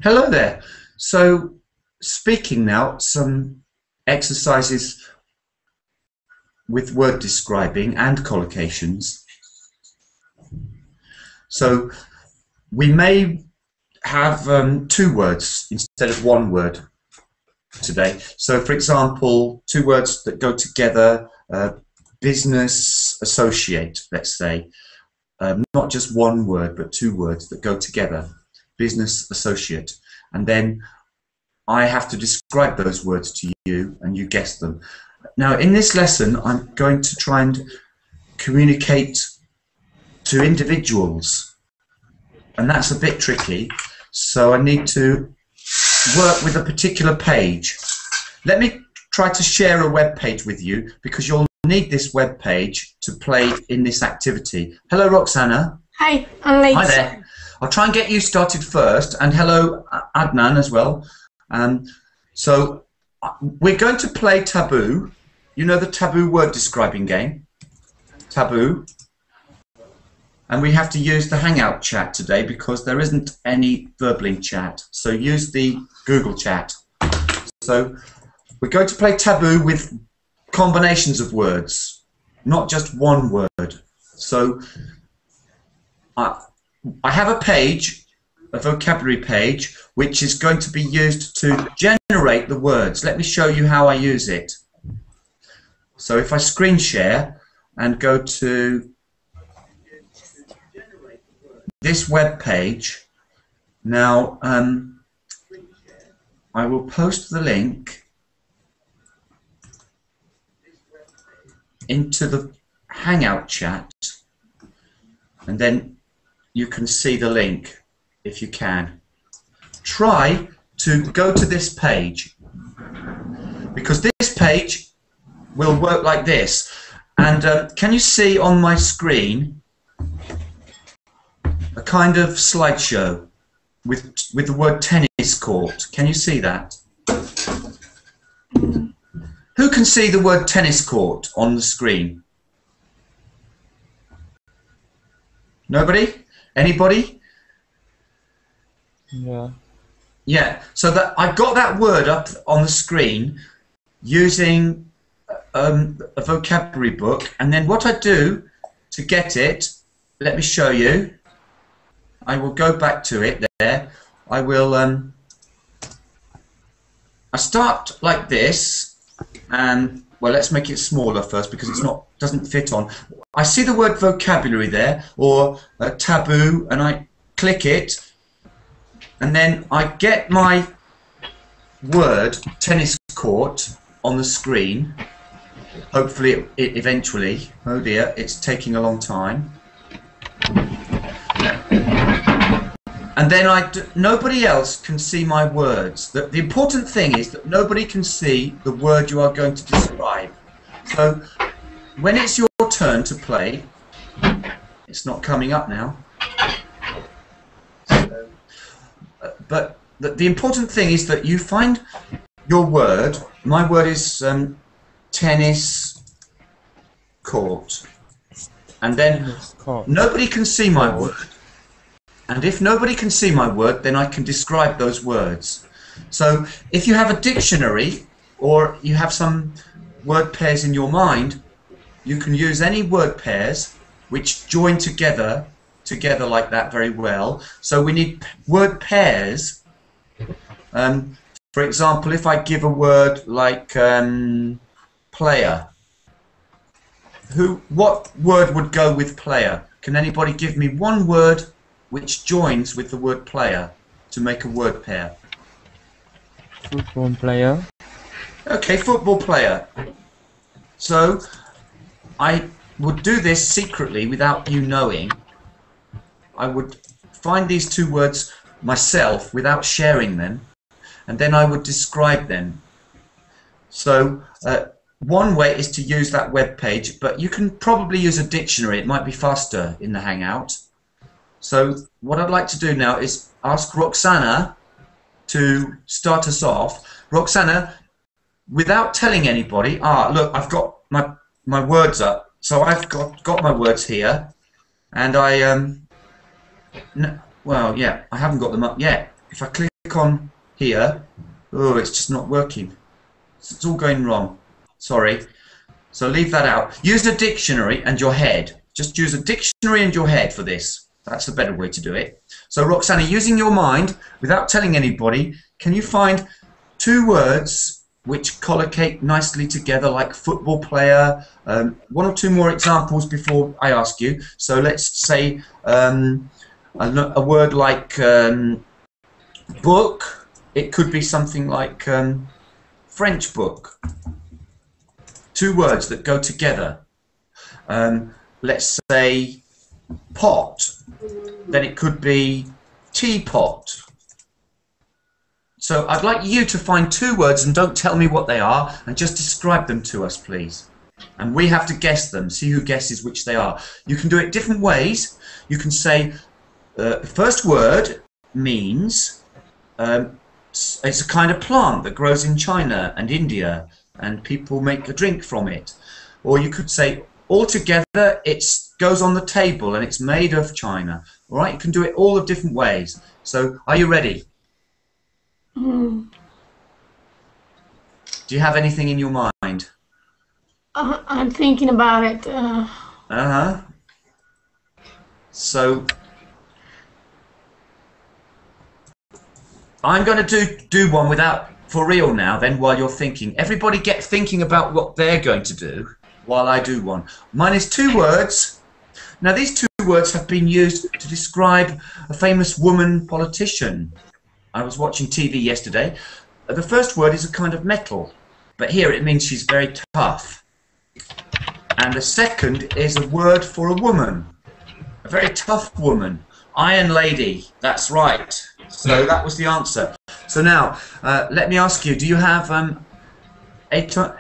Hello there. So, speaking now, some exercises with word describing and collocations. So, we may have two words instead of one word today. So, for example, two words that go together, business associate, let's say. Not just one word, but two words that go together. Business associate, and then I have to describe those words to you and you guess them. Now in this lesson I'm going to try and communicate to individuals, and that's a bit tricky, so I need to work with a particular page. Let me try to share a web page with you because you'll need this web page to play in this activity. Hello Roxana. Hi, I'm late. Hi there. I'll try and get you started first, and hello Adnan as well. So we're going to play Taboo. You know the Taboo word describing game? Taboo. And we have to use the Hangout chat today because there isn't any verbling chat. So use the Google chat. So we're going to play Taboo with combinations of words, not just one word. So I have a page, a vocabulary page, which is going to be used to generate the words. Let me show you how I use it. So if I screen share and go to this web page, now I will post the link into the Hangout chat, and then you can see the link if you can. Try to go to this page because this page will work like this. And can you see on my screen a kind of slideshow with the word tennis court? Can you see that? Who can see the word tennis court on the screen? Nobody? Anybody? Yeah. Yeah. So that I got that word up on the screen using a vocabulary book, and then what I do to get it, let me show you. I will go back to it there. I will. I start like this, and well, let's make it smaller first because it's not doesn't fit on. I see the word vocabulary there, or taboo, and I click it, and then I get my word tennis court on the screen. Hopefully it eventually, oh dear, it's taking a long time. And then nobody else can see my words. The important thing is that nobody can see the word you are going to describe. So when it's your turn to play, it's not coming up now. So, but the important thing is that you find your word. My word is tennis court. And then nobody can see my word. And if nobody can see my word, then I can describe those words. So if you have a dictionary or you have some word pairs in your mind, you can use any word pairs which join together like that very well. So we need word pairs. For example, if I give a word like player, what word would go with player? Can anybody give me one word which joins with the word player to make a word pair? Football player. Okay, football player. So I would do this secretly without you knowing. I would find these two words myself without sharing them, and then I would describe them. So one way is to use that web page, but you can probably use a dictionary. It might be faster in the Hangout. So what I'd like to do now is ask Roxana to start us off. Roxana, without telling anybody, look, I've got my words up. So I've got my words here, and I well, yeah, I haven't got them up yet. If I click on here, oh, it's just not working. It's all going wrong. Sorry. So leave that out. Use a dictionary and your head. Just use a dictionary and your head for this. That's the better way to do it. So Roxana, using your mind, without telling anybody, can you find 2 words which collocate nicely together, like football player? 1 or 2 more examples before I ask you. So let's say a word like book. It could be something like French book. 2 words that go together. Let's say pot. Then it could be teapot. So I'd like you to find 2 words, and don't tell me what they are, and just describe them to us, please. And we have to guess them, see who guesses which they are. You can do it different ways. You can say the first word means it's a kind of plant that grows in China and India, and people make a drink from it. Or you could say altogether it goes on the table and it's made of China. All right, you can do it all of different ways. So are you ready? Do you have anything in your mind? I'm thinking about it. So I'm going to do one for real now, then, while you're thinking. Everybody get thinking about what they're going to do while I do one. Mine is 2 words. Now, these 2 words have been used to describe a famous woman politician. I was watching TV yesterday. The first word is a kind of metal, but here it means she's very tough. And the second is a word for a woman, a very tough woman. Iron Lady, that's right. So that was the answer. So now, let me ask you, do you have how do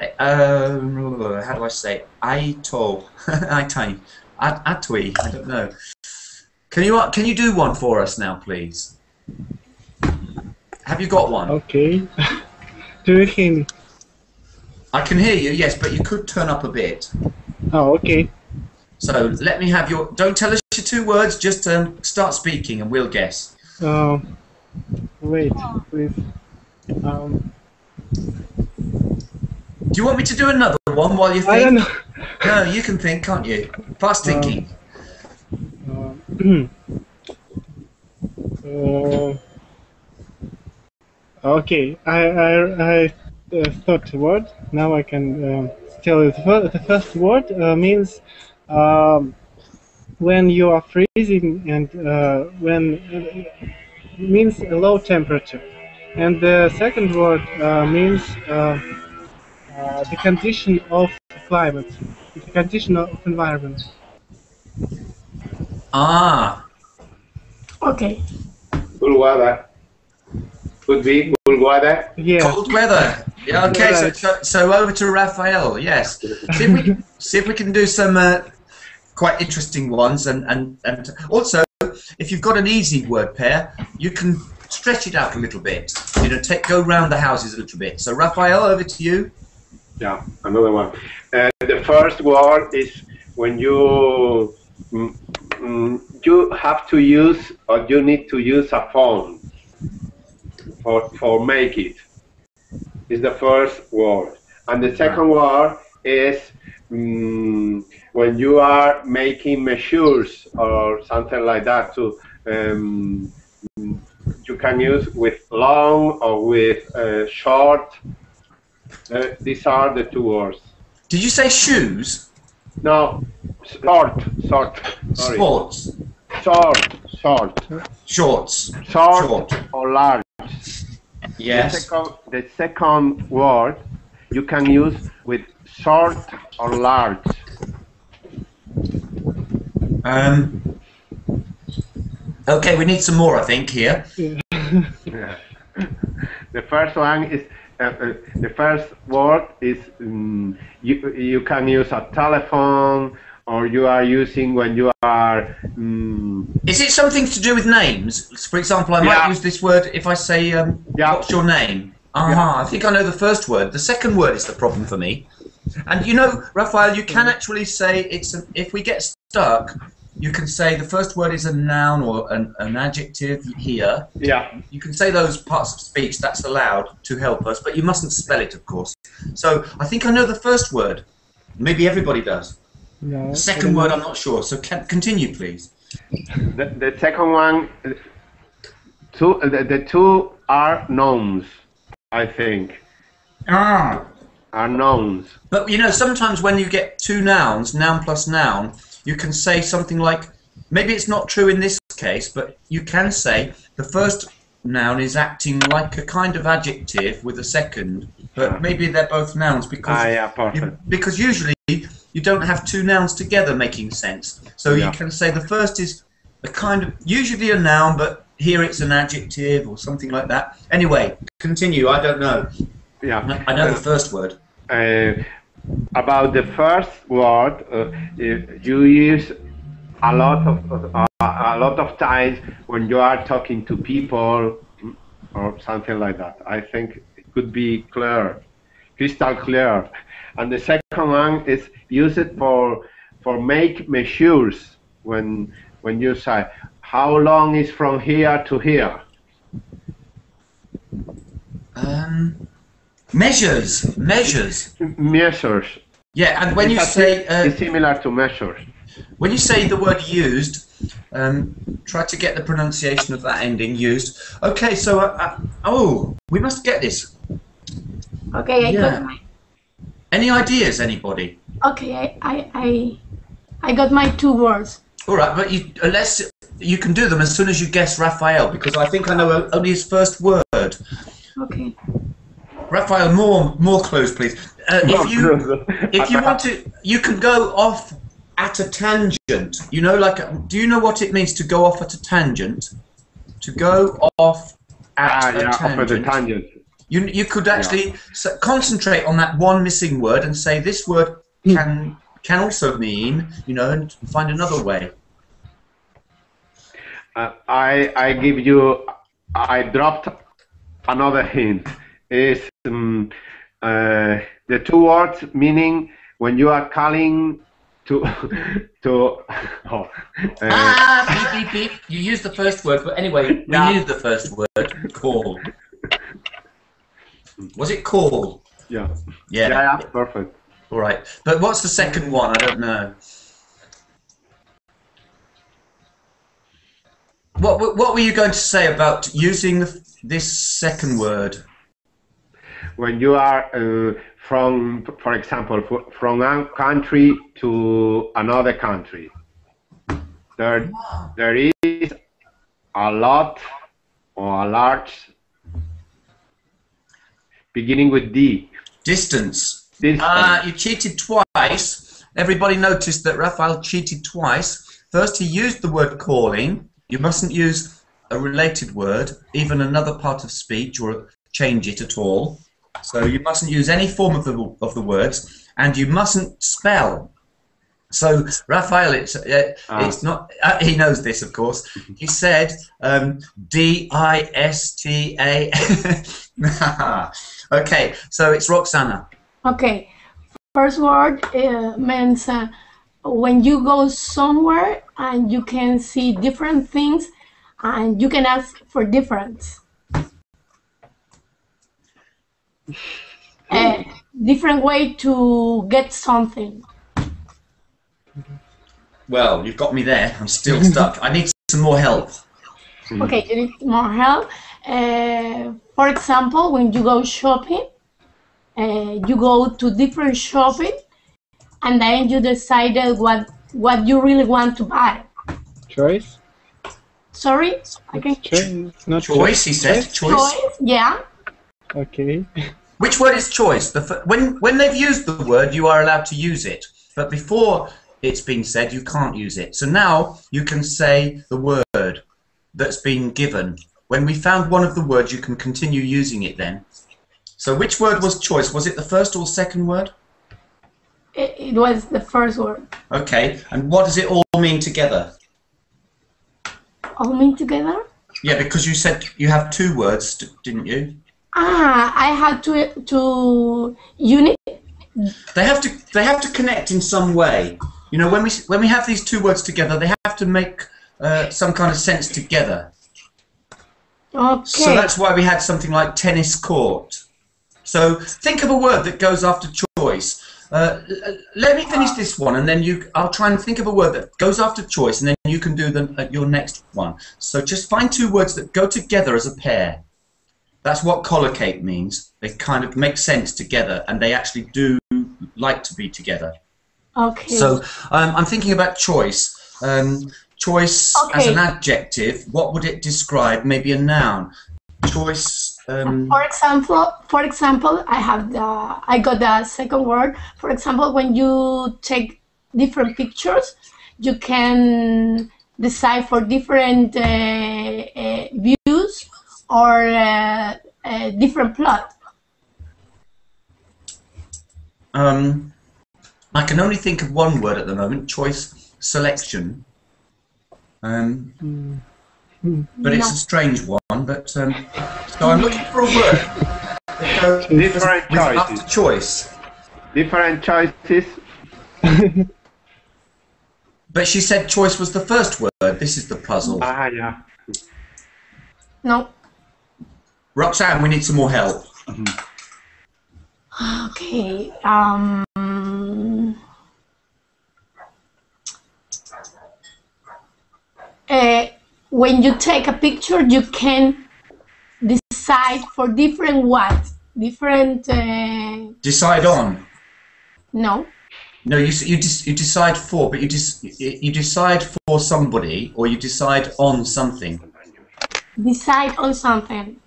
I say Atui, I don't know. Can you do one for us now, please? Have you got one? Okay. Do you hear me? I can hear you, yes, but you could turn up a bit. Oh, okay. So let me have your. Don't tell us your 2 words. Just start speaking, and we'll guess. Wait, please. Do you want me to do another one while you think? I don't know. No, you can think, can't you? Fast thinking. Okay, I thought word. Now I can tell you. The first word means when you are freezing, and when means a low temperature. And the second word means the condition of climate, the condition of environment. Okay. Cool weather. Could be cool weather. Yeah. Cold weather. Yeah. Okay. Right. So over to Raphael. Yes. See if we can do some quite interesting ones, and also if you've got an easy word pair, you can stretch it out a little bit. You know, go round the houses a little bit. So Raphael, over to you. Yeah, another one. The first word is when you have to use, or you need to use a phone for make it. Is the first word, and the second word is when you are making measures or something like that. To you can use with long or with short. These are the 2 words. Did you say shoes? No, short. Sorry. Sports. Short. Shorts. Short or large. Yes. The second word you can use with short or large. Okay, we need some more, I think, here. Yeah. The first one is the first word is you can use a telephone or you are using when you are. Is it something to do with names? For example, I might use this word if I say, what's your name? I think I know the first word. The second word is the problem for me. And you know, Raphael, you can actually say if we get stuck, you can say the first word is a noun or an adjective here. Yeah. You can say those parts of speech, that's allowed to help us, but you mustn't spell it, of course. So I think I know the first word. Maybe everybody does. No. The second word, I'm not sure. So continue, please. The second one, the two are nouns, I think. Are nouns. But you know, sometimes when you get two nouns, noun plus noun, you can say something like, maybe it's not true in this case, but you can say the first noun is acting like a kind of adjective with a second, but maybe they're both nouns because usually you don't have two nouns together making sense. So you can say the first is a kind of, usually a noun, but here it's an adjective or something like that. Anyway, continue, I don't know. Yeah. I know the first word. About the first word, you use a lot of times when you are talking to people or something like that. I think it could be clear, crystal clear. And the second one is use it for make measures when you say how long is from here to here. Measures. Measures. Yeah, and when you say it's similar to measures. When you say the word used, try to get the pronunciation of that ending, used. Okay, so oh, we must get this. Okay, I got my. Any ideas, anybody? Okay, I got my two words. All right, but unless you can do them as soon as you guess Raphael, because I think I know only his first word. Okay. Raphael, more clues, please. If you want to, you can go off at a tangent. You know, like, do you know what it means to go off at a tangent? To go off at a tangent. Off at a tangent. You could actually concentrate on that one missing word and say this word can also mean, you know, and find another way. I dropped another hint. Is the two words meaning when you are calling to beep, beep, beep. You used the first word, but anyway, we knew the first word, call. Was it call? Yeah, perfect. All right, but what's the second one? I don't know. What were you going to say about using this second word? When you are for example, from one country to another country, there is a lot or a large beginning with D. Distance. You cheated twice. Everybody noticed that Raphael cheated twice. First, he used the word calling. You mustn't use a related word, even another part of speech, or change it at all. So you mustn't use any form of the words, and you mustn't spell. So Raphael, it's not. He knows this, of course. He said D-I-S-T-A. Okay, so it's Roxana. Okay, first word means when you go somewhere and you can see different things, and you can ask for difference. Different way to get something. Well, you've got me there. I'm still stuck. I need some more help. Okay, you need more help. For example, when you go shopping, you go to different shopping, and then you decided what you really want to buy. Choice? Sorry? Choice, he said. Choice? Yeah. Okay. Which word is choice? When they've used the word, you are allowed to use it. But before it's been said, you can't use it. So now you can say the word that's been given. When we found one of the words, you can continue using it then. So which word was choice? Was it the first or second word? It was the first word. Okay, and what does it all mean together? All mean together? Yeah, because you said you have two words, didn't you? I had to unit. They have to connect in some way. You know, when we have these two words together, they have to make some kind of sense together. Okay. So that's why we had something like tennis court. So think of a word that goes after choice. Let me finish this one, and then I'll try and think of a word that goes after choice, and then you can do your next one. So just find two words that go together as a pair. That's what collocate means. They kind of make sense together, and they actually do like to be together. Okay. So I'm thinking about choice. Choice as an adjective. What would it describe? Maybe a noun. Choice. For example, I got the second word. For example, when you take different pictures, you can decide for different views or different plot. I can only think of one word at the moment. Choice selection. But it's a strange one. But so I'm looking for a word that goes Different with choices. after choice. Different choices. But she said choice was the first word. This is the puzzle. Yeah. No. Roxanne, we need some more help. Okay. When you take a picture, you can decide for different what? Different. Decide on. No. No, you decide for, but you decide for somebody, or you decide on something. Decide on something.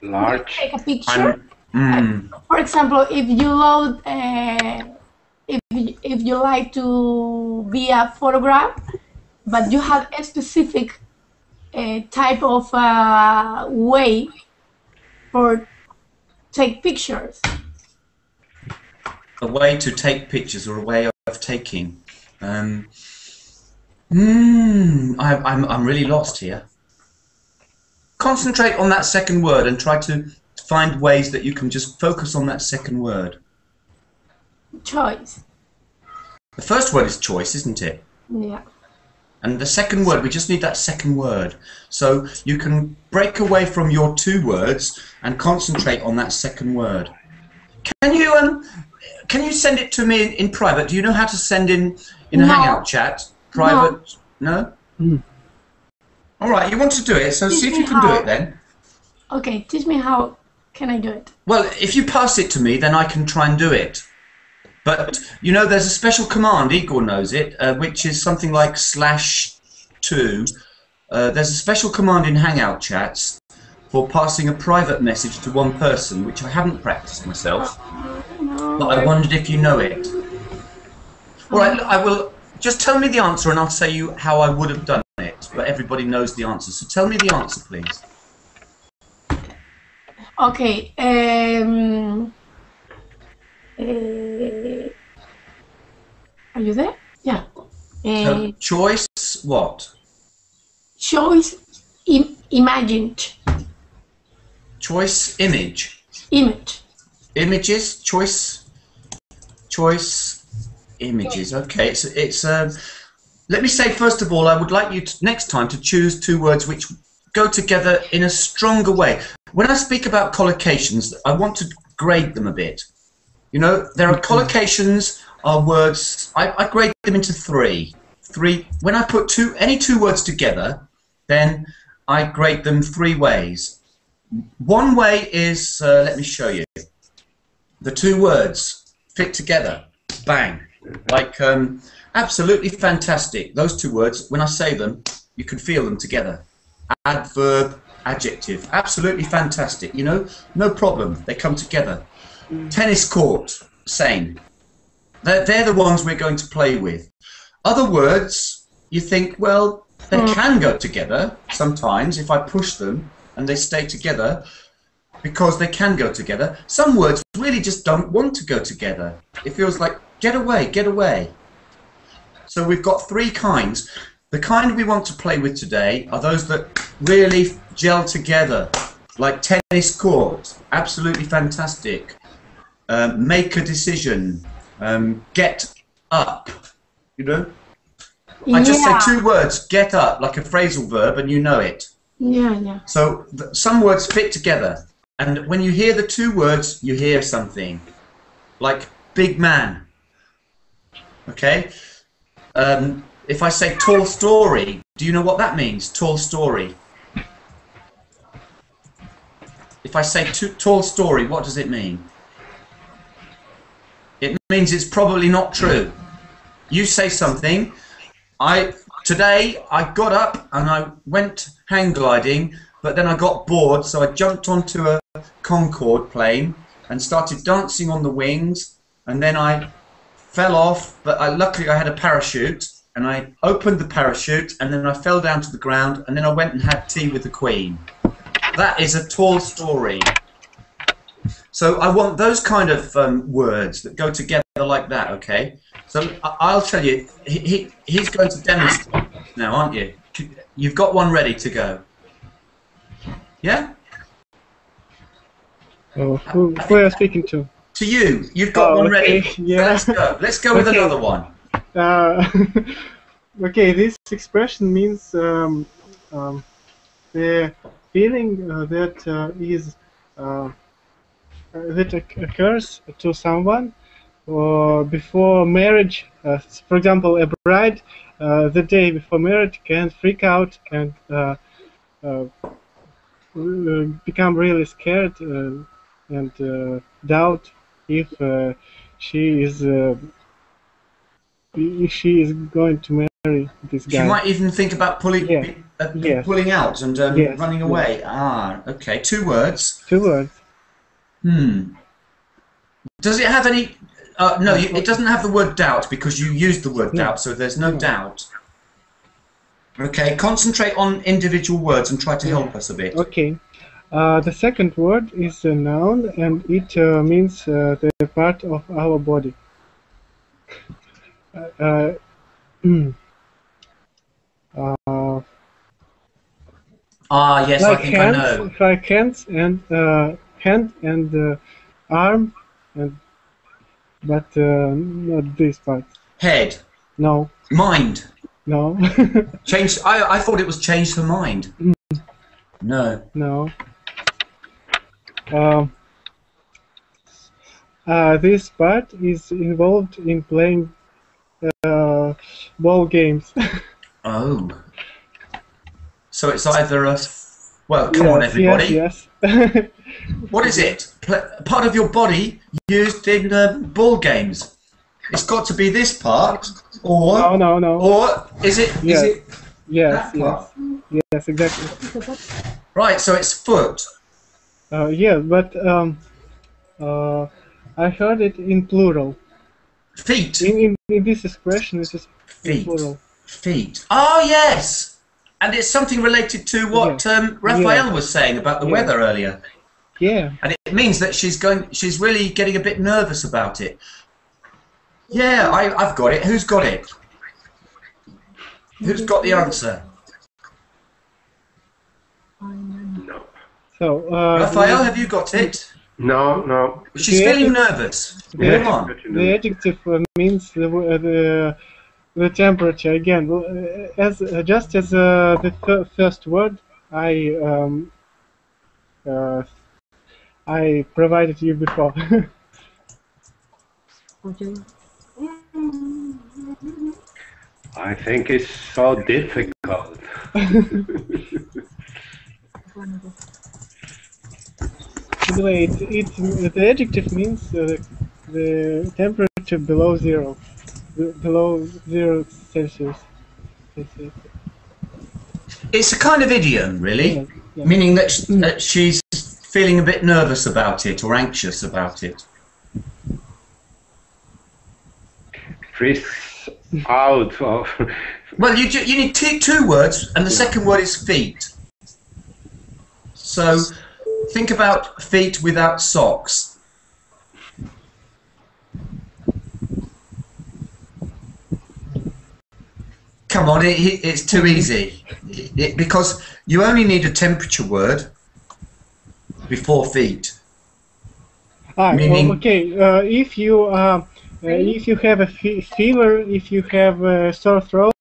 Large. Take a picture. Mm. For example, if you load, if you like to be a photograph, but you have a specific type of way for take pictures. A way to take pictures, or a way of taking. I'm really lost here. Concentrate on that second word and try to find ways that you can just focus on that second word. Choice. The first word is choice, isn't it? Yeah. And the second word, we just need that second word. So you can break away from your two words and concentrate on that second word. Can you send it to me in private? Do you know how to send in a No. Hangout chat? Private? No? All right, you want to do it, so see if you can do it then. Okay, teach me how can I do it. Well, if you pass it to me, then I can try and do it. But, you know, there's a special command, Igor knows it, which is something like /2. There's a special command in Hangout chats for passing a private message to one person, which I haven't practiced myself. But I wondered if you know it. All right, I will. Just tell me the answer and I'll tell you how I would have done it. But everybody knows the answer, so tell me the answer, please. Okay. Are you there? Yeah. So, choice what? Choice imagined. Choice image. Image. Images. Choice images. Okay. It's let me say first of all, I would like you to, next time to choose two words which go together in a stronger way. When I speak about collocations, I want to grade them a bit. You know, there are collocations are words. I grade them into three. When I put any two words together, then I grade them three ways. One way is, let me show you. The two words fit together, bang, like absolutely fantastic. Those two words, when I say them, you can feel them together. Adverb, adjective, absolutely fantastic. You know, no problem. They come together. Tennis court, same. They're the ones we're going to play with. Other words, you think, well, they can go together sometimes if I push them and they stay together. because they can go together. Some words really just don't want to go together. It feels like, get away, get away. So we've got three kinds. The kind we want to play with today are those that really gel together, like tennis court, absolutely fantastic. Make a decision, get up, you know? I just say two words, get up, like a phrasal verb, and you know it. Yeah. So some words fit together, and when you hear the two words, you hear something, like big man. Okay? If I say tall story, do you know what that means? Tall story. If I say tall story, what does it mean? It means it's probably not true. You say something. Today I got up and I went hang gliding, but then I got bored, so I jumped onto a Concorde plane and started dancing on the wings, and then I fell off, but luckily I had a parachute, and I opened the parachute, and then I fell down to the ground, and then I went and had tea with the Queen. That is a tall story. So I want those kind of words that go together like that, okay? So I'll tell you, he's going to demonstrate now, aren't you? You've got one ready to go. Yeah? Oh, who are you speaking to? To you. You've got one ready. Yeah. So let's go. Let's go with another one. Okay, this expression means the feeling that occurs to someone before marriage. For example, a bride the day before marriage can freak out and become really scared and doubt if she is going to marry this guy. You might even think about pulling pulling out and running away. Yes. Ah, okay. Two words. Two words. Does it have any... no, it doesn't have the word doubt because you used the word doubt, so there's no doubt. Okay, concentrate on individual words and try to help us a bit. Okay. The second word is a noun, and it means the part of our body. Yes, like I think hands, I know. like hands and hand and arm, but not this part. Head. No. Mind. No. Change. I thought it was change her mind. No. No. This part is involved in playing ball games. Oh. So it's either a... Well, come on, everybody. Yes. What is it? Part of your body used in ball games. It's got to be this part, or... No. Or is it... Yes. Is it Yes. that part? Yes, exactly. Right, so it's foot. Yeah, but I heard it in plural. Feet. In this expression, it is Feet. plural. Feet. Oh, yes! And it's something related to what Raphael was saying about the weather earlier. Yeah. And it means that she's really getting a bit nervous about it. Yeah, I've got it. Who's got it? Who's got the answer? No. So, Raphael, have you got it? No. She's feeling nervous. Come on. the adjective means the temperature again. Just as the first word, I provided you before. I think it's so difficult. Anyway, the adjective means the temperature below zero, below 0 Celsius. It's a kind of idiom, really, Yeah. meaning that she's feeling a bit nervous about it or anxious about it. Freeze out of... Well, you need two words, and the second word is feet. So, Think about feet without socks. Come on, it's too easy. Because you only need a temperature word before feet. Meaning, okay. If you have a fever, if you have a sore throat,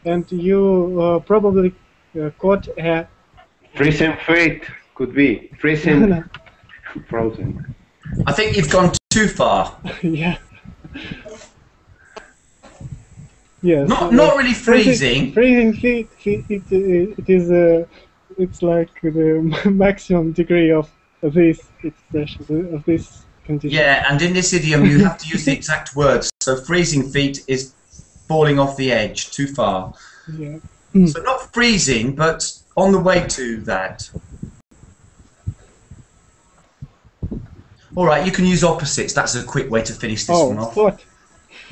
and you probably caught a Freezing feet could be freezing, frozen. I think you've gone too far. yeah. Yes. Not really freezing. Freezing feet. It is. It's like the maximum degree of this expression of this condition. Yeah, and in this idiom you have to use the exact words. So freezing feet is falling off the edge, too far. Yeah. So not freezing, but on the way to that. All right, you can use opposites. That's a quick way to finish this one off. Hot.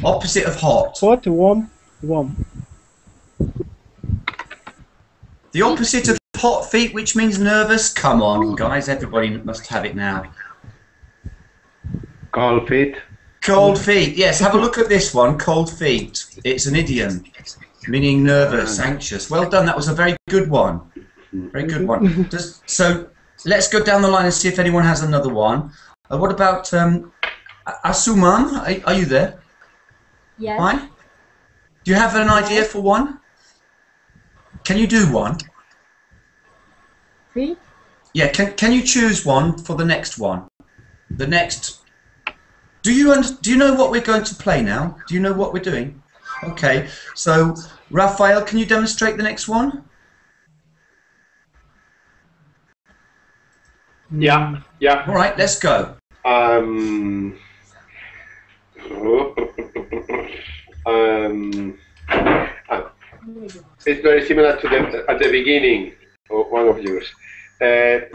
Opposite of hot. Hot, warm, warm. The opposite of hot feet, which means nervous. Come on, guys, everybody must have it now. Cold feet. Cold feet. Yes, have a look at this one. Cold feet. It's an idiom, meaning nervous, anxious. Well done. That was a very good one. Very good one. So let's go down the line and see if anyone has another one. What about Asuman? Are you there? Yes. Hi. Do you have an idea for one? Can you do one? Feet. Yeah. Can you choose one for the next one? The next. Do you know what we're going to play now? Do you know what we're doing? Okay. So Raphael, can you demonstrate the next one? Yeah. All right. Let's go. It's very similar to at the beginning of one of yours. The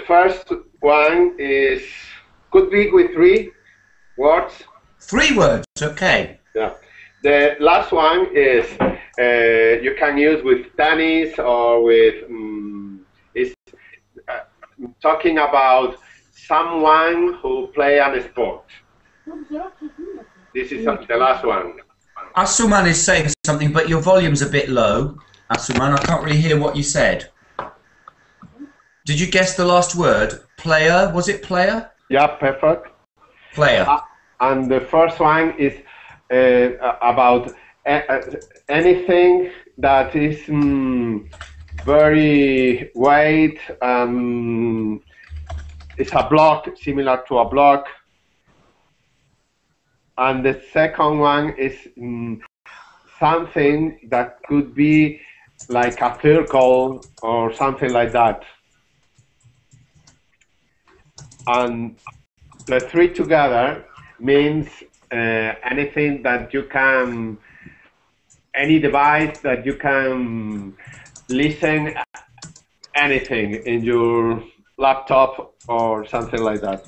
first one could be with 3 words. 3 words. Okay. Yeah. The last one is you can use with tennis or with talking about someone who play a sport. This is the last one. Asuman is saying something, but your volume's a bit low. Asuman, I can't really hear what you said. Did you guess the last word? Player? Was it player? Yeah, perfect. Player. And the first one is about anything that is very weight. It's a block, similar to a block. And the second one is something that could be like a circle or something like that. And the 3 together means anything that you can, any device that you can listen anything in your laptop or something like that.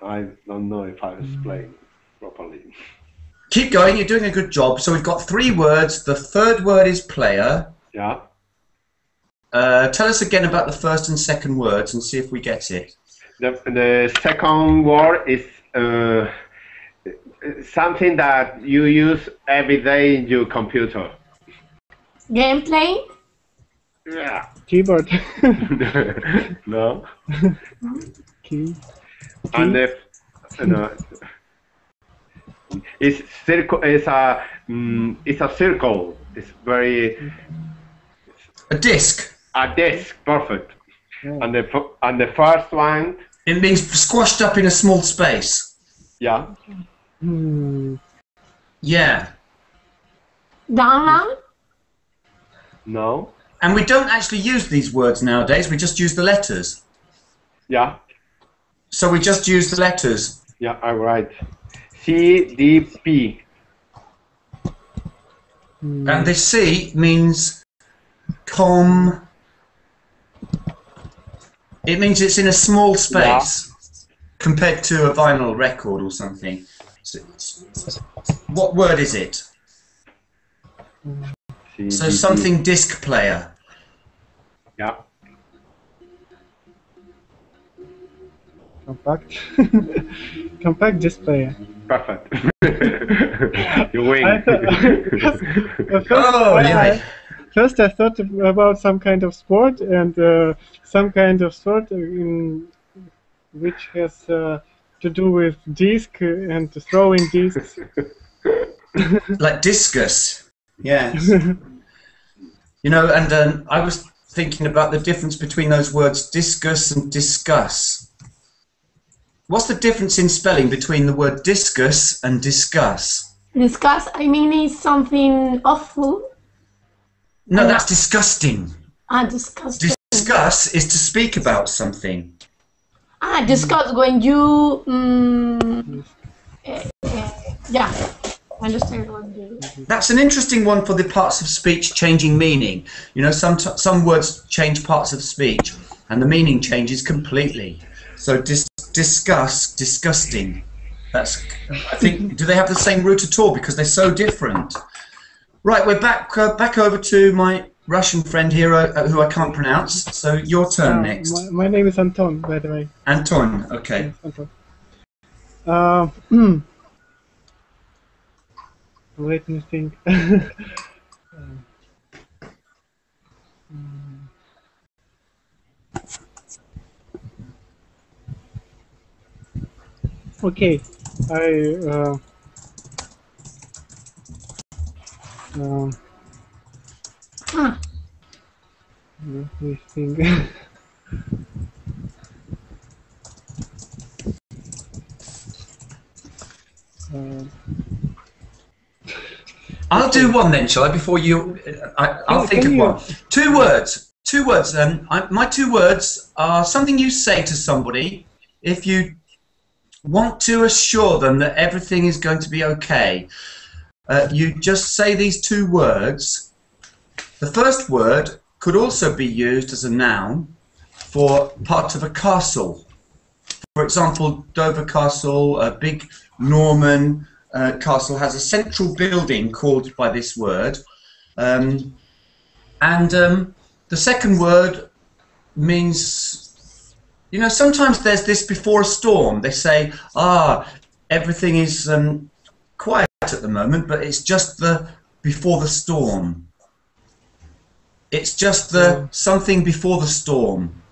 I don't know if I was playing properly. Keep going, you're doing a good job. So we've got 3 words. The third word is player. Yeah. Tell us again about the first and second words and see if we get it. The second word is something that you use every day in your computer. Gameplay. Yeah. Keyboard. No. Key. And the it's circle. It's a circle. It's very A disc. a disc. Perfect. Yeah. And the first one. It means squashed up in a small space. Yeah. Yeah. Download. No. And we don't actually use these words nowadays. We just use the letters. Yeah. So we just use the letters. Yeah. All right. CDP. And the C means it means it's in a small space compared to a vinyl record or something. So what word is it? So something disc player. Yeah. Compact. Compact display. Perfect. You win. Oh, yeah. First I thought about some kind of sport and some kind of sport in which has to do with disc and throwing discs. Like discus. Yes. You know, and I was thinking about the difference between those words discus and discuss. What's the difference in spelling between the word discus and discuss? Discuss, I mean, is something awful. No, that's disgusting. Disgusting. Discuss is to speak about something. Discuss when you. Yeah, I understand what you. That's an interesting one for the parts of speech changing meaning. You know, some words change parts of speech, and the meaning changes completely. So discuss, disgusting. That's. I think. Do they have the same root at all? Because they're so different. Right, we're back over to my Russian friend here, who I can't pronounce. So your turn next. My name is Anton, by the way. Anton. Okay. Yes, Anton. Let me think. Okay, let me think. I'll do one then, shall I? Before you, I'll think of one. Two words. Two words. Then my two words are something you say to somebody if you want to assure them that everything is going to be okay. You just say these two words. The first word could also be used as a noun for part of a castle. For example, Dover Castle, a big Norman castle, has a central building called by this word. The second word means, you know, sometimes there's this before a storm. They say, everything is quiet at the moment, but it's just the before the storm. It's just the something before the storm.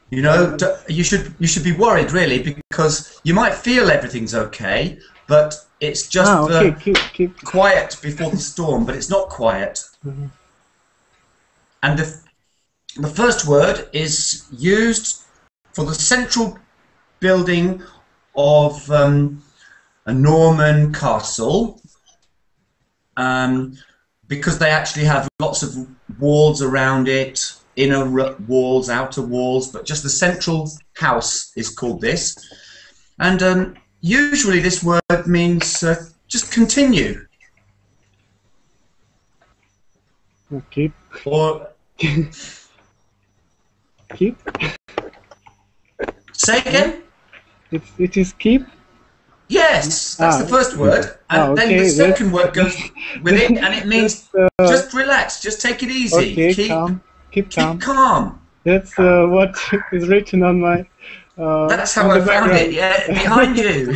You know, you should be worried really, because you might feel everything's okay, but it's just the quiet before the storm, but it's not quiet. Mm-hmm. And the first word is used for the central building of a Norman castle, because they actually have lots of walls around it, inner walls, outer walls, but just the central house is called this. And usually this word means just continue. Keep. Or Keep. say again? It is keep. Yes, that's the first word, and then the second word goes with it, and it means just relax, just take it easy. Okay, keep calm. Keep calm. calm. That's what is written on my. That's how I found it. Yeah, behind you.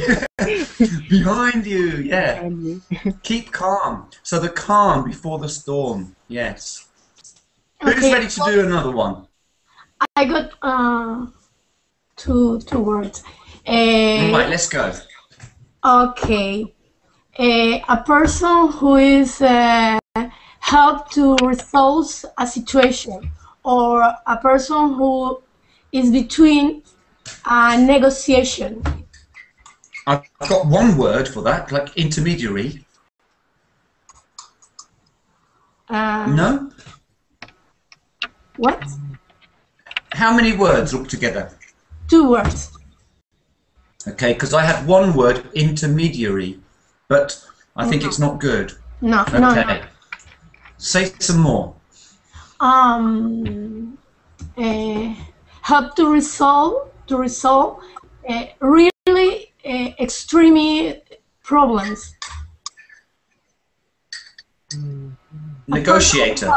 Behind you. Yeah. Behind me. Keep calm. So the calm before the storm. Yes. Who's Okay, ready to do another one? I got two words. Right, let's go. Okay, a person who is help to resolve a situation, or a person who is between a negotiation. I've got one word for that, like intermediary. No? What? How many words altogether? Two words. Okay, because I had one word, intermediary, but I think it's not good. No, Okay. no. Say some more. Help to resolve really extreme problems. Negotiator.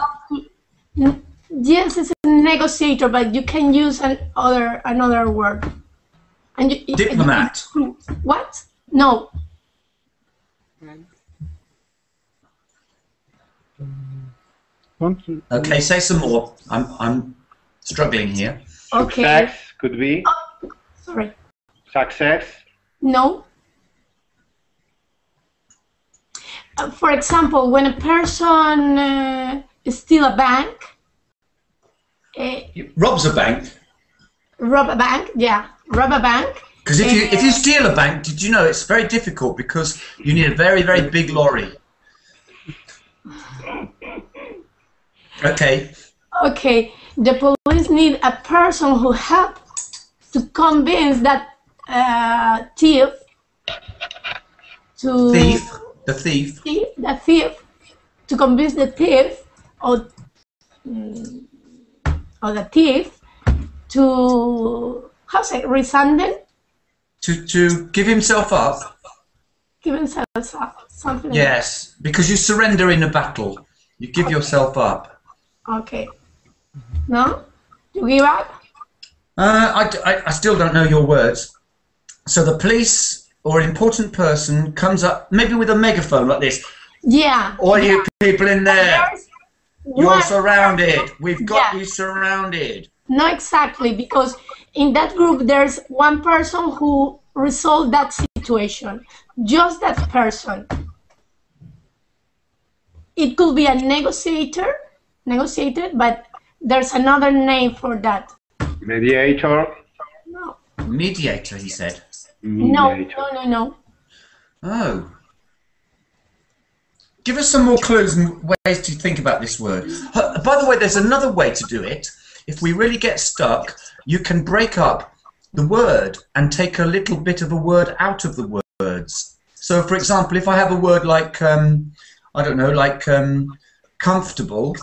Yes, it's a negotiator, but you can use another word. And Diplomat. What? No. Okay, say some more. I'm struggling here. Okay. Success could be. Oh, sorry. Success. No. For example, when a person steals a bank, Robs a bank. rob a bank, yeah, rob a bank. Because if you steal a bank, did you know it's very difficult because you need a very, very big lorry. Okay. Okay, the police need a person who helps to convince that thief to The thief. the thief to convince the thief or the thief to rescind, To give himself up. give himself up, something like Yes, because you surrender in a battle. You give yourself up. that. Okay. No? You give up? I still don't know your words. So the police or an important person comes up, maybe with a megaphone like this. Yeah. All you people in there, you're One- surrounded. We've got Yeah. you surrounded. Not exactly, because in that group there's one person who resolved that situation. Just that person. It could be a negotiator, but there's another name for that. Mediator. No. Mediator, he said. Mediator. No. Oh. Give us some more clues and ways to think about this word. By the way, there's another way to do it. If we really get stuck, you can break up the word and take a little bit of a word out of the words. So, for example, if I have a word like, I don't know, like comfortable,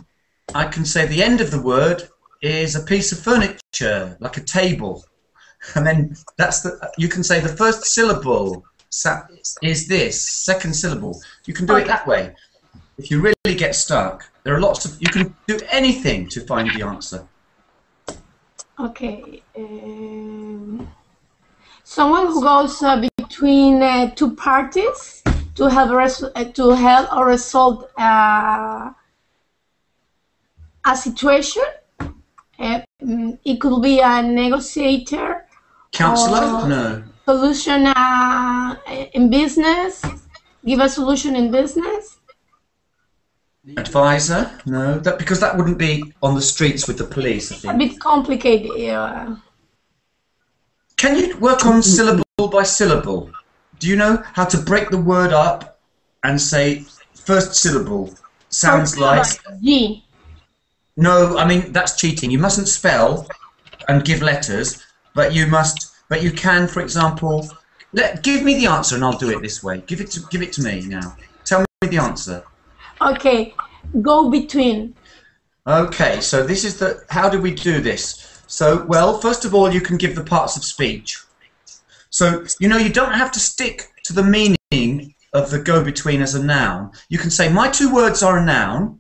I can say the end of the word is a piece of furniture, like a table. And then you can say the first syllable is this, second syllable. You can do it that way. If you really get stuck, there are lots of, you can do anything to find the answer. Okay. Someone who goes between two parties to help or resolve a situation. It could be a negotiator. Counselor? No. Solution in business. Give a solution in business. Advisor? No. Because that wouldn't be on the streets with the police, I A think. bit complicated. Yeah. Can you work on syllable by syllable? Do you know how to break the word up and say first syllable sounds like... G. No, I mean, that's cheating. You mustn't spell and give letters, but you can, for example, give me the answer and I'll do it this way. Give it to me now. Tell me the answer. Okay, go between. Okay, so this is how do we do this? So, well, first of all, you can give the parts of speech. So, you don't have to stick to the meaning of the go-between as a noun. You can say, my two words are a noun,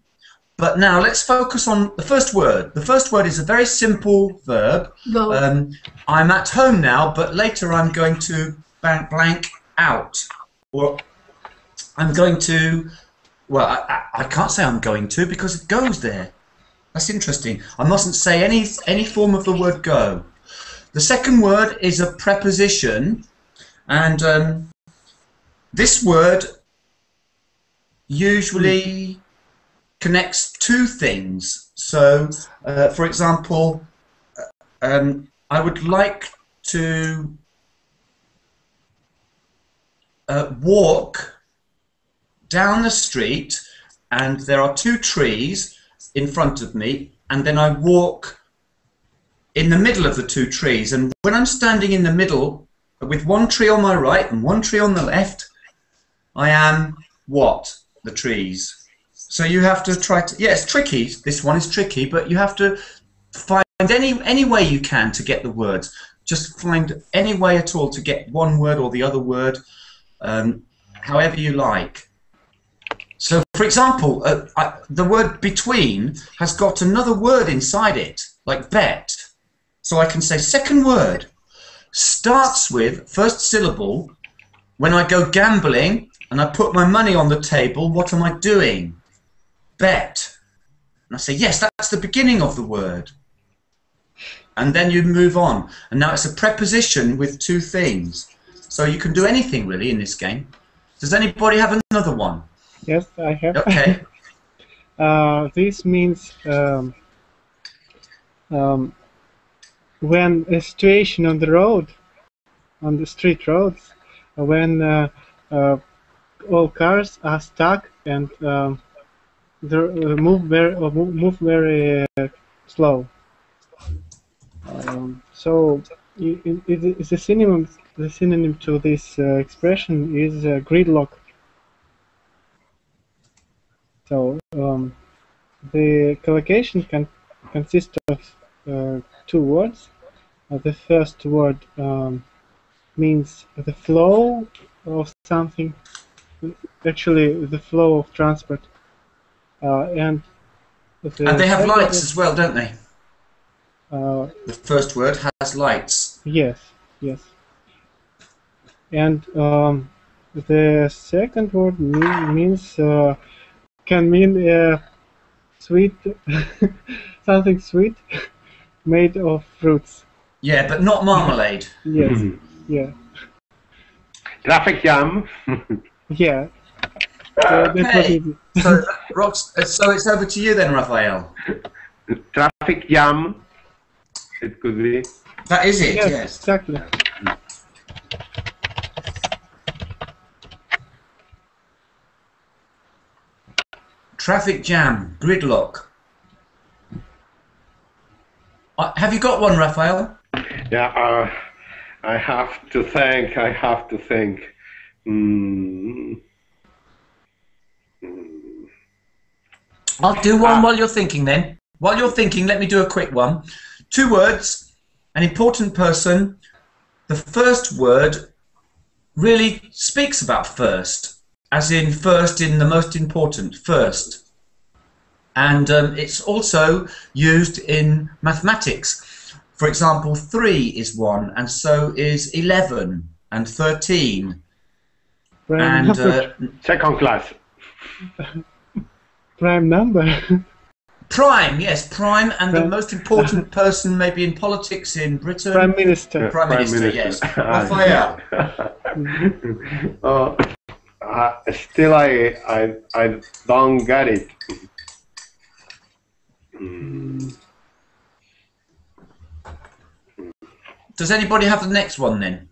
but now let's focus on the first word. The first word is a very simple verb. Go. I'm at home now, but later I'm going to blank out. Or I'm going to, well, I can't say I'm going to because it goes there. That's interesting. I mustn't say any form of the word go. The second word is a preposition, and this word usually connects two things. So, for example, I would like to walk down the street, and there are two trees in front of me, and then I walk in the middle of the two trees, and when I'm standing in the middle with one tree on my right and one tree on the left, I am what? The trees. So you have to try to, yeah, it's tricky, this one is tricky, but you have to find any way you can to get the words. Just find any way at all to get one word or the other word, however you like. So, for example, the word between has got another word inside it, like bet. So I can say second word starts with first syllable. When I go gambling and I put my money on the table, what am I doing? Bet. And I say, yes, that's the beginning of the word. And then you move on. And now it's a preposition with two things. So you can do anything really in this game. Does anybody have another one? Yes, I have. Okay. This means when a situation on the road, on the street roads, when all cars are stuck and move very slow. So the synonym to this expression is gridlock. So the collocation can consist of two words. The first word means the flow of something, actually the flow of transport, and they have lights as well, don't they? The first word has lights. Yes, yes. And the second word means can mean sweet, something sweet made of fruits. Yeah, but not marmalade. Yes, yeah. Traffic jam. Yeah. Okay. So, so it's over to you then, Raphael. Traffic jam. It could be. That is it, yes. Exactly. Traffic jam, gridlock. Have you got one, Raphael? Yeah, I have to think. I'll do one while you're thinking then. While you're thinking, let me do a quick one. Two words, an important person. The first word really speaks about first, as in first in the most important, first. And it's also used in mathematics. For example, 3 is 1, and so is 11 and 13. Prime number. Second class. Prime number. Prime, yes, prime, and the most important person maybe in politics in Britain. Prime Minister. Prime Minister, yes. Raphael. Still, I don't get it. Does anybody have the next one then?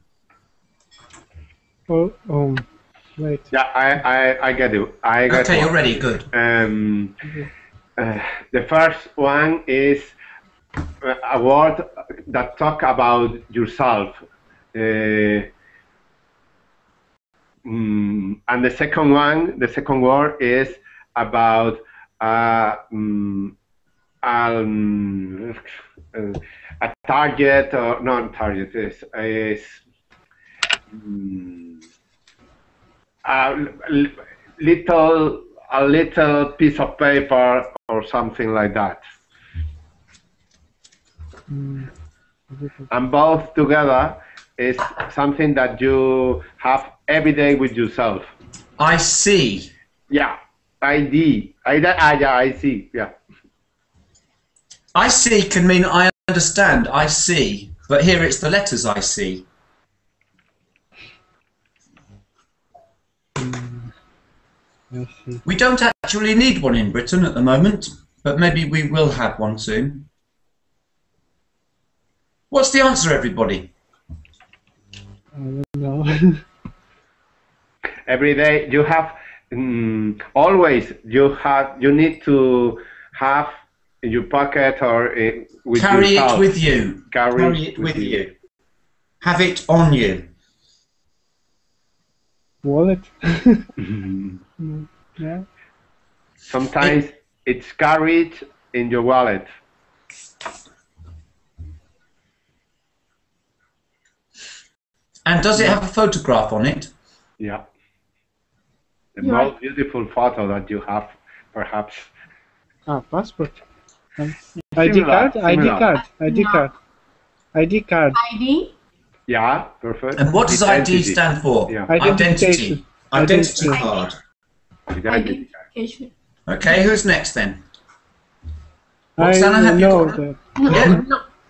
Oh, wait. Yeah, I get it. I get okay, one. You're ready. Good. The first one is a word that talk about yourself, and the second word is about a target, or not target, is a little piece of paper or something like that. And both together is something that you have every day with yourself. I see. Yeah, I see. Yeah. I see can mean I understand, I see. But here it's the letters I see. I see. We don't actually need one in Britain at the moment, but maybe we will have one soon. What's the answer, everybody? I don't know. Every day you have, always you need to have in your pocket or with Carry yourself. it with you. Carry it with you. Have it on you. Wallet. Yeah. Sometimes it's carried in your wallet. And does it have a photograph on it? Yeah. The most beautiful photo that you have, perhaps. Passport. ID card. ID. Yeah, perfect. And what does ID stand for? Yeah. Identity. Identity card. Identification. Okay, who's next then? I Roxana, have you know got that. No, Yeah.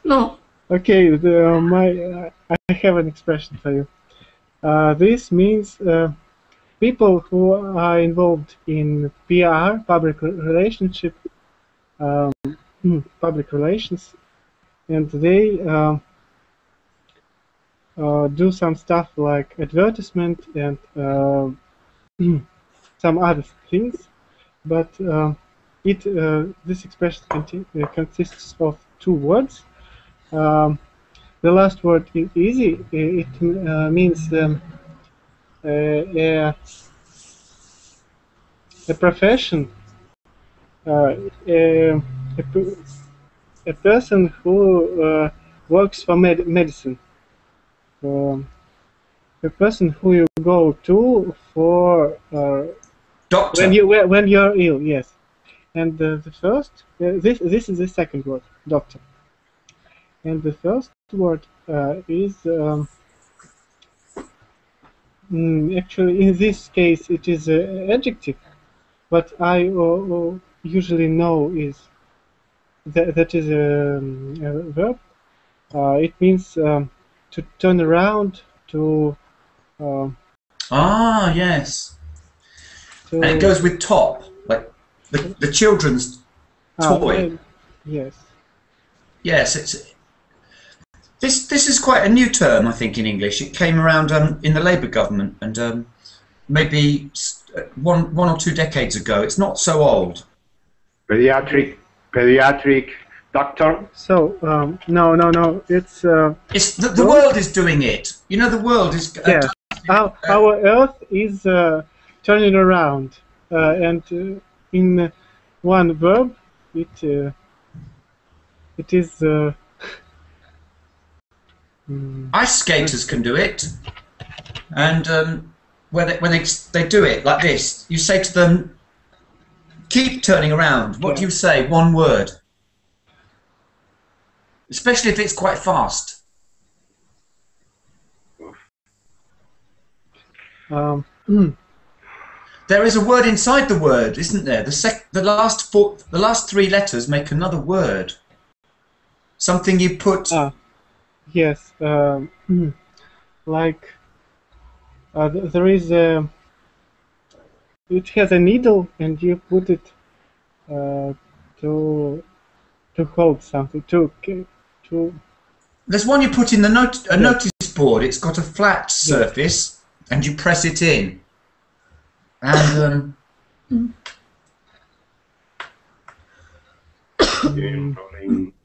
no. Okay, I have an expression for you. This means people who are involved in PR, public relations, and they do some stuff like advertisement and some other things. But this expression consists of two words. The last word is easy. It means a profession, a person who works for medicine, a person who you go to for Doctor. when you're ill. Yes, and the first this is the second word, doctor, and the first word is actually in this case it is an adjective, but I usually know is that is a verb. It means to turn around, to Yes. And it goes with top, like the children's toy. Yes. Yes, it's this is quite a new term, I think, in English. It came around in the Labour government, and maybe one or two decades ago. It's not so old. Pediatric doctor. So no. It's the world is doing it. You know, the world is. Yes. Our Earth is turning around, and in one verb, it is. Ice skaters can do it, and when they do it like this, you say to them, "Keep turning around." What do you say? One word. Especially if it's quite fast. There is a word inside the word, isn't there? The last three letters make another word. Something you put. Yes, like there is a. It has a needle, and you put it to hold something to. There's one you put in the notice board. It's got a flat surface, and you press it in. And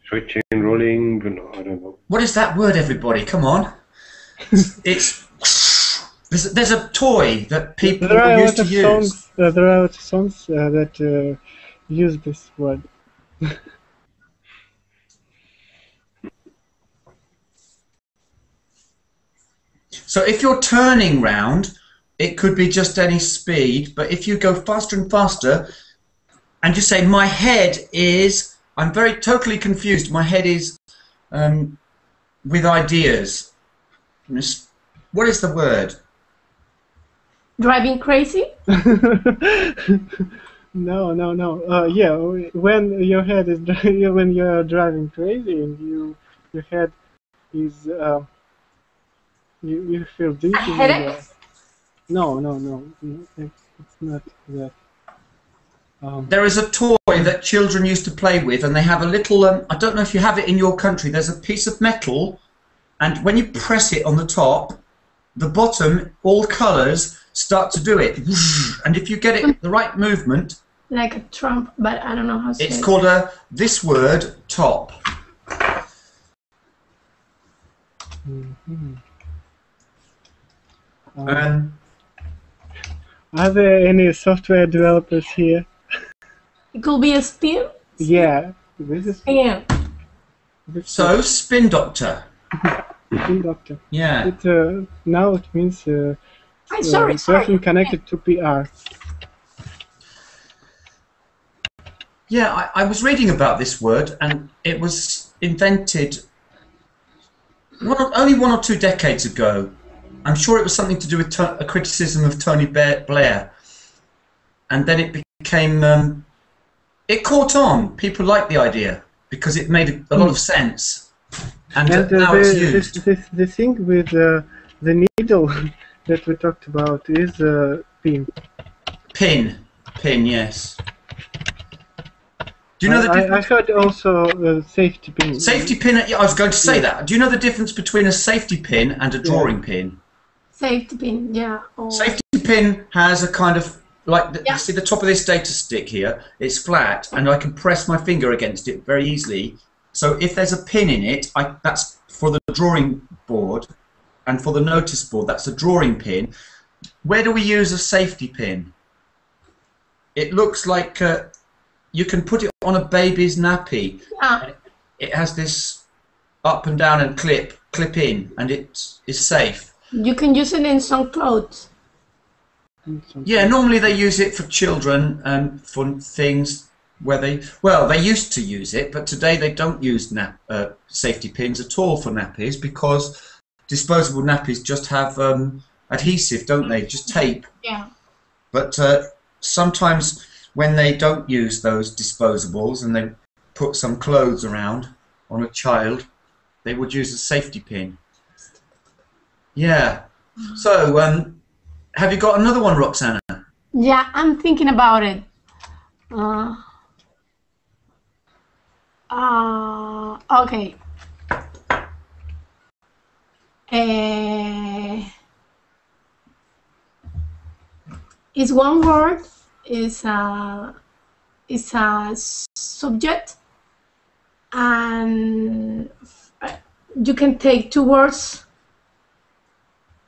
Switching, rolling, I don't know. what is that word, everybody? Come on. It's there's a toy that people used to use. There are songs that use this word. So if you're turning round, it could be just any speed, but if you go faster and faster, and you say, my head is, I'm totally confused, my head is with ideas. What is the word? Driving crazy? No. Yeah, when your head is when you are driving crazy and your head is you feel dizzy. Headache? No, it's not that. There is a toy that children used to play with, and they have a little. I don't know if you have it in your country. There's a piece of metal, and when you press it on the top, the bottom, all colours start to do it. And if you get it the right movement, like a trump, but I don't know how to say it. It's called this word top. Mm-hmm. Are there any software developers here? It could be a spin. Yeah, this is. Yeah. So spin doctor. Spin doctor. Yeah. Now it means Sorry. person connected to PR. Yeah, I was reading about this word, and it was invented only 1 or 2 decades ago. I'm sure it was something to do with a criticism of Tony Blair, and then it became it caught on. People liked the idea because it made a lot of sense, and now it's used. The thing with the needle that we talked about is pin. Pin, yes. Do you know the difference? I heard also safety pin. Safety pin. Yeah, I was going to say that. Do you know the difference between a safety pin and a drawing pin? Safety pin, yeah. Safety pin has a kind of like you see the top of this data stick here. It's flat, and I can press my finger against it very easily. So if there's a pin in it, that's for the drawing board, and for the notice board, that's a drawing pin. Where do we use a safety pin? It looks like you can put it on a baby's nappy. Yeah. It has this up and down and clip in, and it is safe. You can use it in some clothes. Yeah, normally they use it for children and for things where they used to use it, but today they don't use safety pins at all for nappies because disposable nappies just have adhesive, don't they? Just tape. Yeah. But sometimes when they don't use those disposables and they put some clothes around on a child, they would use a safety pin. Yeah. So, have you got another one, Roxana? Yeah, I'm thinking about it. Okay. It's one word. Is a subject, and you can take 2 words.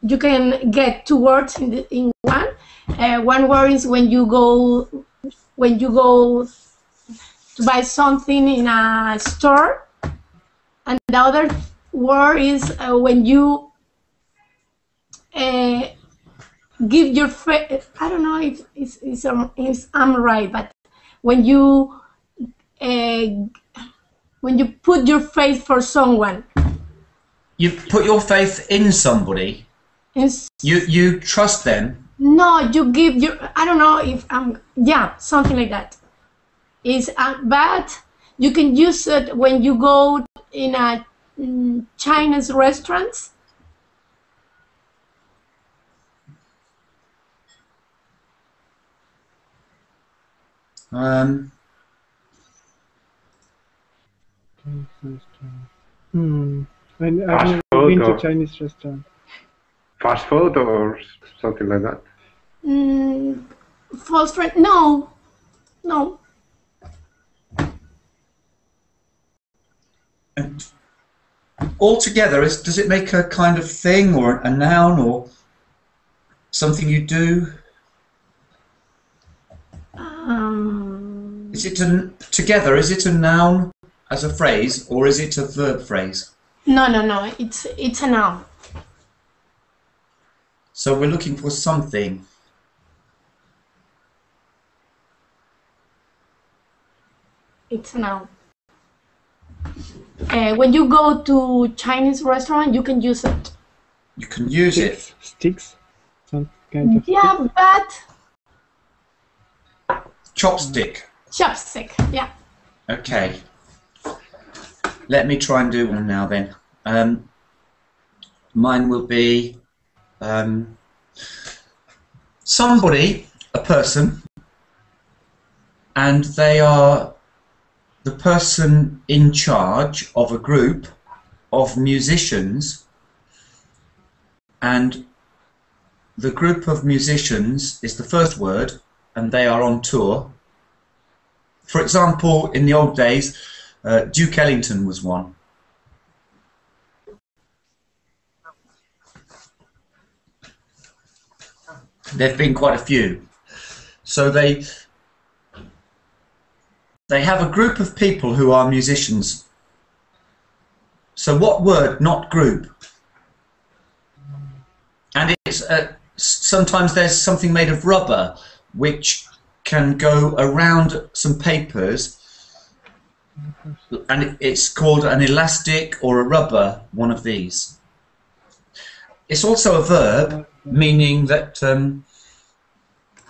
You can get 2 words in one. One word is when you go to buy something in a store, and the other word is when you give your face. I don't know if I'm right, but when you put your faith for someone. You put your faith in somebody. You trust them. No, you give your. I don't know if something like that. Is but you can use it when you go in a Chinese restaurants. I've never been to Chinese restaurant. Fast food or something like that? False friend? No. And altogether, does it make a kind of thing or a noun or something you do? Is it together? Is it a noun as a phrase, or is it a verb phrase? No. It's a noun. So we're looking for something. It's a noun. When you go to Chinese restaurant, you can use it. You can use it. Sticks. Some kind of. Yeah, stick. but. Chopstick. Chopstick. Yeah. Okay. Let me try and do one now then. Mine will be somebody, a person, and they are the person in charge of a group of musicians, and the group of musicians is the first word, and they are on tour. For example, in the old days, Duke Ellington was one. There have been quite a few. So they have a group of people who are musicians. So what word, not group? And sometimes there's something made of rubber which can go around some papers, and it's called an elastic or a rubber, one of these. It's also a verb, meaning that,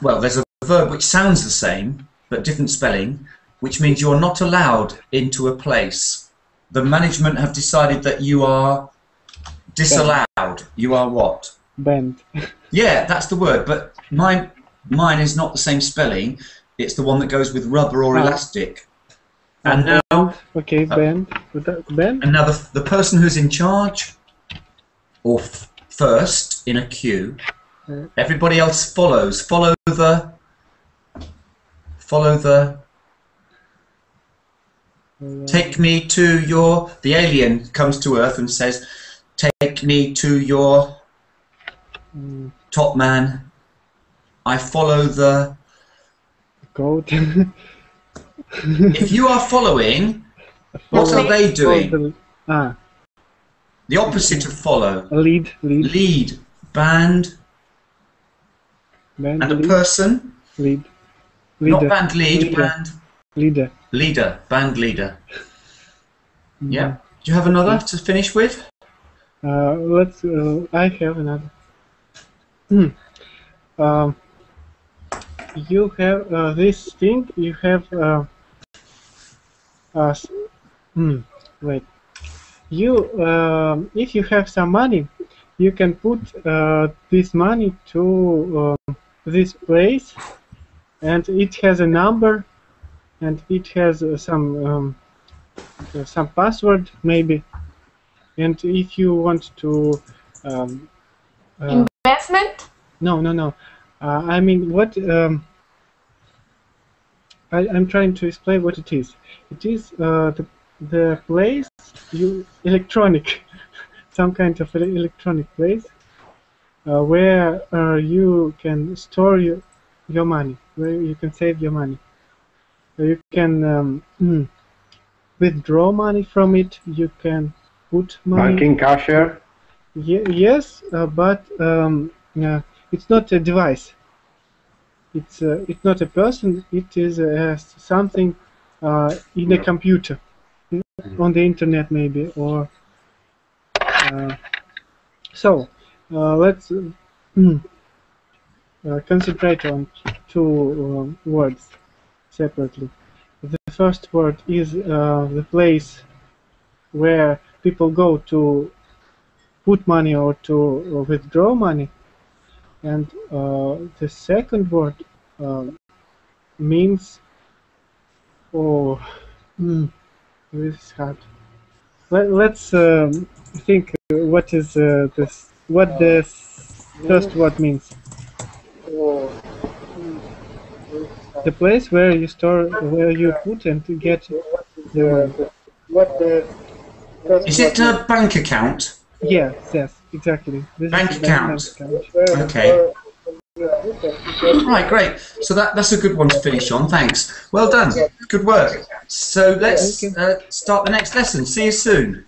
well, there's a verb which sounds the same, but different spelling, which means you're not allowed into a place. The management have decided that you are disallowed. You are what? Banned. Yeah, that's the word, but mine is not the same spelling. It's the one that goes with rubber or elastic. And now, okay, banned. Banned. and now the person who's in charge, or first in a queue, everybody else follows. Follow the. Take me to your. The alien comes to Earth and says, "Take me to your top man. I follow the Code. If you are following, what are they doing? The opposite of follow. Lead. Lead. Band. Band. And a Lead. person. Lead. Not Leader. band lead. Leader. Band. Leader. Leader. Band leader. Yeah. Do you have another to finish with? Let's. I have another. You have this thing. You have. Wait. You. If you have some money, you can put this money to this place, and it has a number, and it has some password maybe. And if you want to Investment? no. I mean, what I'm trying to explain what it is. It is the place electronic, some kind of electronic place where you can store your money, where you can save your money. You can withdraw money from it. You can put money. Banking cashier. Yes, but it's not a device. It's not a person. It is something in a computer, on the internet maybe, or so. Let's concentrate on two words separately. The first word is the place where people go to put money or to withdraw money, and the second word means this is hard. Let's think what is this. What the first word means. The place where you store, where you put and get the money. What the Is it a bank account? Yes, exactly. This Bank is the account. bank account. Okay. Right, great. So that's a good one to finish on. Thanks. Well done. Good work. So let's start the next lesson. See you soon.